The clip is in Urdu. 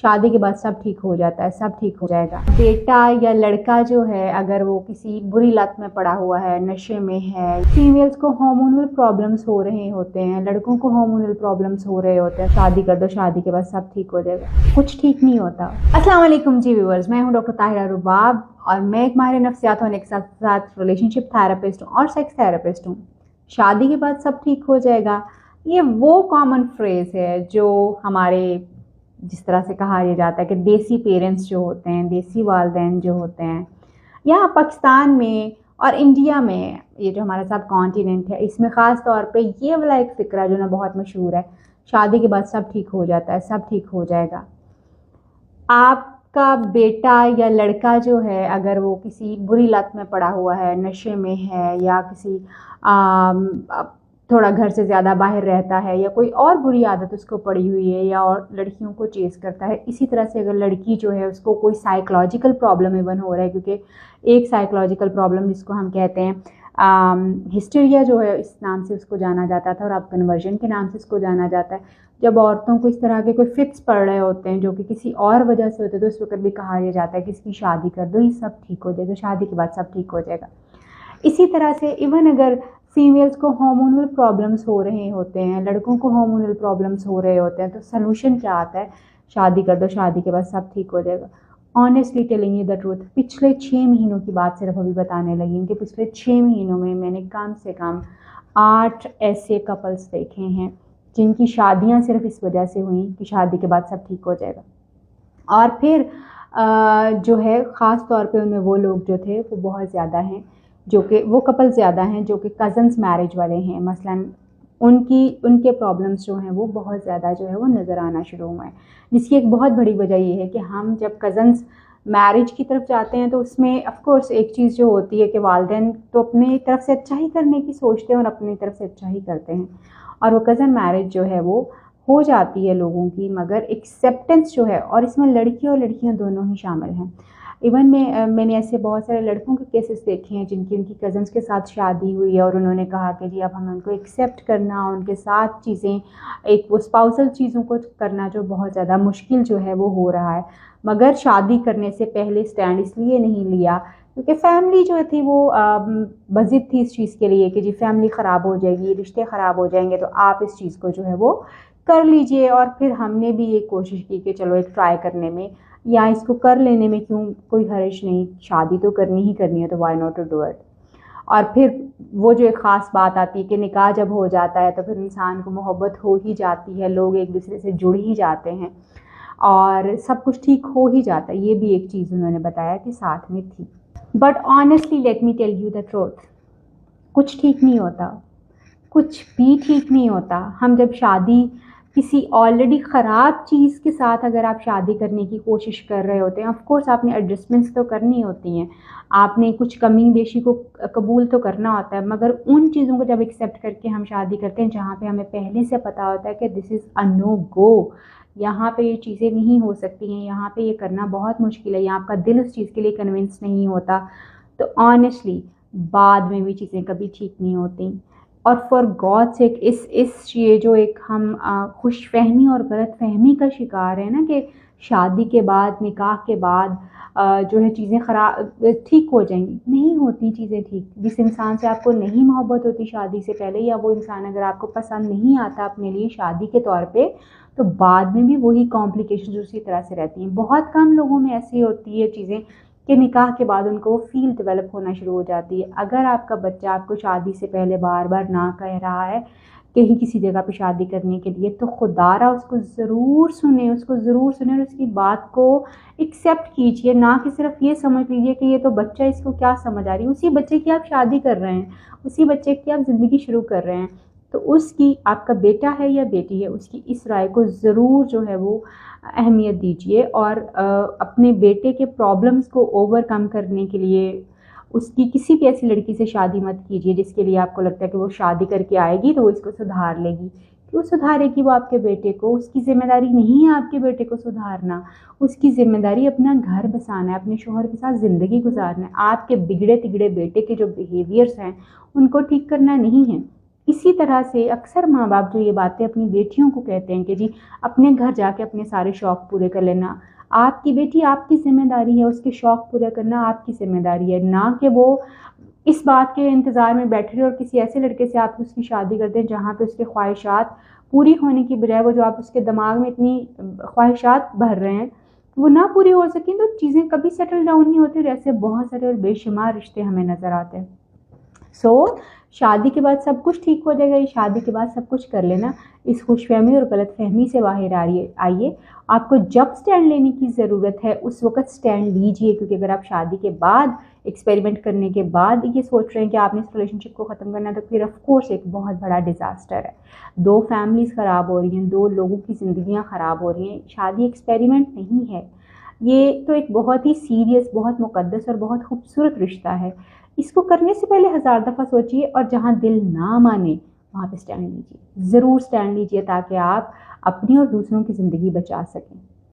شادی کے بعد سب ٹھیک ہو جاتا ہے، سب ٹھیک ہو جائے گا۔ بیٹا یا لڑکا جو ہے اگر وہ کسی بری لت میں پڑا ہوا ہے، نشے میں ہے، فیمیلز کو ہارمونل پرابلمز ہو رہے ہوتے ہیں، لڑکوں کو ہارمونل پرابلمز ہو رہے ہوتے ہیں، شادی کر دو، شادی کے بعد سب ٹھیک ہو جائے گا، کچھ ٹھیک نہیں ہوتا۔ السلام علیکم جی ویورز، میں ہوں ڈاکٹر طاہرہ رباب اور میں ایک ماہر نفسیات ہونے کے ساتھ ساتھ ریلیشن شپ تھراپسٹ ہوں اور سیکس تھراپسٹ ہوں۔ شادی کے بعد سب ٹھیک ہو جائے گا، یہ وہ کامن فریز ہے جو ہمارے جس طرح سے کہا یہ جاتا ہے کہ دیسی پیرنٹس جو ہوتے ہیں، دیسی والدین جو ہوتے ہیں، یہاں پاکستان میں اور انڈیا میں، یہ جو ہمارا سب کانٹیننٹ ہے، اس میں خاص طور پہ یہ والا ایک فکرہ جو نا بہت مشہور ہے، شادی کے بعد سب ٹھیک ہو جاتا ہے، سب ٹھیک ہو جائے گا۔ آپ کا بیٹا یا لڑکا جو ہے اگر وہ کسی بری لت میں پڑا ہوا ہے، نشے میں ہے، یا کسی تھوڑا گھر سے زیادہ باہر رہتا ہے، یا کوئی اور بری عادت اس کو پڑی ہوئی ہے، یا اور لڑکیوں کو چیز کرتا ہے، اسی طرح سے اگر لڑکی جو ہے اس کو کوئی سائیکولوجیکل پرابلم ایون ہو رہا ہے، کیونکہ ایک سائیکولوجیکل پرابلم جس کو ہم کہتے ہیں ہسٹیریا جو ہے، اس نام سے اس کو جانا جاتا تھا اور اب کنورژن کے نام سے اس کو جانا جاتا ہے، جب عورتوں کو اس طرح کے کوئی فٹس پڑ رہے ہوتے ہیں جو کہ کسی اور وجہ سے ہوتے ہیں، تو اس وقت بھی کہا یہ جاتا ہے کہ اس کی شادی کر دو، یہ سب ٹھیک ہو جائے گا، شادی کے بعد سب ٹھیک ہو جائے گا۔ اسی طرح سے ایون اگر فیمیلز کو ہارمونل پرابلمز ہو رہے ہوتے ہیں، لڑکوں کو ہارمونل پرابلمز ہو رہے ہوتے ہیں، تو سلوشن کیا آتا ہے؟ شادی کر دو، شادی کے بعد سب ٹھیک ہو جائے گا۔ Honestly telling you the truth, پچھلے 6 مہینوں کی بات صرف ابھی بتانے لگی ہوں کہ پچھلے 6 مہینوں میں نے کم سے کم 8 ایسے کپلز دیکھے ہیں جن کی شادیاں صرف اس وجہ سے ہوئیں کہ شادی کے بعد سب ٹھیک ہو جائے گا۔ اور پھر جو ہے خاص طور پہ ان میں وہ لوگ جو تھے وہ بہت زیادہ ہیں، جو کہ وہ کپل زیادہ ہیں جو کہ کزنس میرج والے ہیں، مثلاً ان کے پرابلمس جو ہیں وہ بہت زیادہ جو ہے وہ نظر آنا شروع ہوئے ہیں، جس کی ایک بہت بڑی وجہ یہ ہے کہ ہم جب کزنس میرج کی طرف جاتے ہیں تو اس میں آف کورس ایک چیز جو ہوتی ہے کہ والدین تو اپنی طرف سے اچھا ہی کرنے کی سوچتے ہیں اور اپنی طرف سے اچھا ہی کرتے ہیں، اور وہ کزن میرج جو ہے وہ ہو جاتی ہے لوگوں کی، مگر ایکسیپٹنس جو ہے، اور اس میں لڑکی اور لڑکیاں دونوں ہی شامل ہیں۔ ایون میں نے ایسے بہت سارے لڑکوں کے کیسز دیکھے ہیں جن کی ان کی کزنس کے ساتھ شادی ہوئی ہے اور انہوں نے کہا کہ جی اب ہمیں ان کو ایکسیپٹ کرنا، ان کے ساتھ چیزیں ایک وہ اسپاؤسل چیزوں کو کرنا جو بہت زیادہ مشکل جو ہے وہ ہو رہا ہے، مگر شادی کرنے سے پہلے سٹینڈ اس لیے نہیں لیا کیونکہ فیملی جو تھی وہ بضد تھی اس چیز کے لیے کہ جی فیملی خراب ہو جائے گی، رشتے خراب ہو جائیں گے، تو آپ اس چیز کو جو ہے وہ کر لیجئے۔ اور پھر ہم نے بھی یہ کوشش کی کہ چلو ایک ٹرائی کرنے میں یا اس کو کر لینے میں کیوں کوئی حرج نہیں، شادی تو کرنی ہی کرنی ہے تو why not to do it. اور پھر وہ جو ایک خاص بات آتی ہے کہ نکاح جب ہو جاتا ہے تو پھر انسان کو محبت ہو ہی جاتی ہے، لوگ ایک دوسرے سے جڑ ہی جاتے ہیں اور سب کچھ ٹھیک ہو ہی جاتا ہے، یہ بھی ایک چیز انہوں نے بتایا کہ ساتھ میں تھی۔ But honestly let me tell you the truth, کچھ ٹھیک نہیں ہوتا، کچھ بھی ٹھیک نہیں ہوتا۔ ہم جب شادی کسی آلریڈی خراب چیز کے ساتھ اگر آپ شادی کرنے کی کوشش کر رہے ہوتے ہیں، آف کورس آپ نے ایڈجسٹمنٹس تو کرنی ہوتی ہیں، آپ نے کچھ کمی بیشی کو قبول تو کرنا ہوتا ہے، مگر ان چیزوں کو جب ایکسیپٹ کر کے ہم شادی کرتے ہیں جہاں پہ ہمیں پہلے سے پتہ ہوتا ہے کہ دس از اے نو گو، یہاں پہ یہ چیزیں نہیں ہو سکتی ہیں، یہاں پہ یہ کرنا بہت مشکل ہے، یہاں آپ کا دل اس چیز کے لیے کنونس نہیں ہوتا، تو آنیسٹلی بعد میں بھی چیزیں کبھی ٹھیک نہیں ہوتی۔ اور فار گاڈ سیک یہ جو ایک ہم خوش فہمی اور غلط فہمی کا شکار ہے نا کہ شادی کے بعد، نکاح کے بعد جو ہے چیزیں خراب ٹھیک ہو جائیں گی، نہیں ہوتی چیزیں ٹھیک۔ جس انسان سے آپ کو نہیں محبت ہوتی شادی سے پہلے، یا وہ انسان اگر آپ کو پسند نہیں آتا اپنے لیے شادی کے طور پہ، تو بعد میں بھی وہی کمپلیکیشنز اسی طرح سے رہتی ہیں۔ بہت کم لوگوں میں ایسی ہوتی ہے چیزیں کہ نکاح کے بعد ان کو وہ فیل ڈیولپ ہونا شروع ہو جاتی ہے۔ اگر آپ کا بچہ آپ کو شادی سے پہلے بار بار نہ کہہ رہا ہے کہیں کسی جگہ پہ شادی کرنے کے لیے، تو خدا را اس کو ضرور سنیں، اور اس کی بات کو ایکسیپٹ کیجئے، نہ کہ صرف یہ سمجھ لیجئے کہ یہ تو بچہ، اس کو کیا سمجھ آ رہی ہے، اسی بچے کی آپ شادی کر رہے ہیں، اسی بچے کی آپ زندگی شروع کر رہے ہیں، تو اس کی، آپ کا بیٹا ہے یا بیٹی ہے، اس کی اس رائے کو ضرور جو ہے وہ اہمیت دیجئے، اور اپنے بیٹے کے پرابلمز کو اوور کم کرنے کے لیے اس کی کسی بھی ایسی لڑکی سے شادی مت کیجیے جس کے لیے آپ کو لگتا ہے کہ وہ شادی کر کے آئے گی تو وہ اس کو سدھار لے گی۔ کیوں سدھارے گی وہ آپ کے بیٹے کو؟ اس کی ذمہ داری نہیں ہے آپ کے بیٹے کو سدھارنا، اس کی ذمہ داری اپنا گھر بسانا ہے، اپنے شوہر کے ساتھ زندگی گزارنا ہے۔ آپ کے بگڑے تگڑے بیٹے کے جو بیہیویئرس ہیں ان کو ٹھیک کرنا نہیں ہے۔ اسی طرح سے اکثر ماں باپ جو یہ باتیں اپنی بیٹیوں کو کہتے ہیں کہ جی اپنے گھر جا کے اپنے سارے شوق پورے کر لینا، آپ کی بیٹی آپ کی ذمہ داری ہے، اس کے شوق پورا کرنا آپ کی ذمہ داری ہے، نہ کہ وہ اس بات کے انتظار میں بیٹھ رہے اور کسی ایسے لڑکے سے آپ اس کی شادی کرتے ہیں جہاں پہ اس کے خواہشات پوری ہونے کی بجائے وہ جو آپ اس کے دماغ میں اتنی خواہشات بھر رہے ہیں وہ نہ پوری ہو سکیں تو چیزیں کبھی سیٹل ڈاؤن نہیں ہوتی، اور ایسے بہت سارے اور بے شمار رشتے ہمیں نظر آتے ہیں۔ شادی کے بعد سب کچھ ٹھیک ہو جائے گا، یہ شادی کے بعد سب کچھ کر لینا، اس خوش فہمی اور غلط فہمی سے باہر آئیے۔ آپ کو جب سٹینڈ لینے کی ضرورت ہے اس وقت سٹینڈ لیجئے، کیونکہ اگر آپ شادی کے بعد ایکسپیریمنٹ کرنے کے بعد یہ سوچ رہے ہیں کہ آپ نے اس ریلیشن شپ کو ختم کرنا ہے تو پھر آف کورس ایک بہت بڑا ڈیزاسٹر ہے، 2 فیملیز خراب ہو رہی ہیں، 2 لوگوں کی زندگیاں خراب ہو رہی ہیں۔ شادی ایکسپیریمنٹ نہیں ہے، یہ تو ایک بہت ہی سیریس، بہت مقدس اور بہت خوبصورت رشتہ ہے۔ اس کو کرنے سے پہلے 1000 دفعہ سوچئے، اور جہاں دل نہ مانے وہاں پہ سٹینڈ لیجئے، ضرور سٹینڈ لیجئے تاکہ آپ اپنی اور دوسروں کی زندگی بچا سکیں۔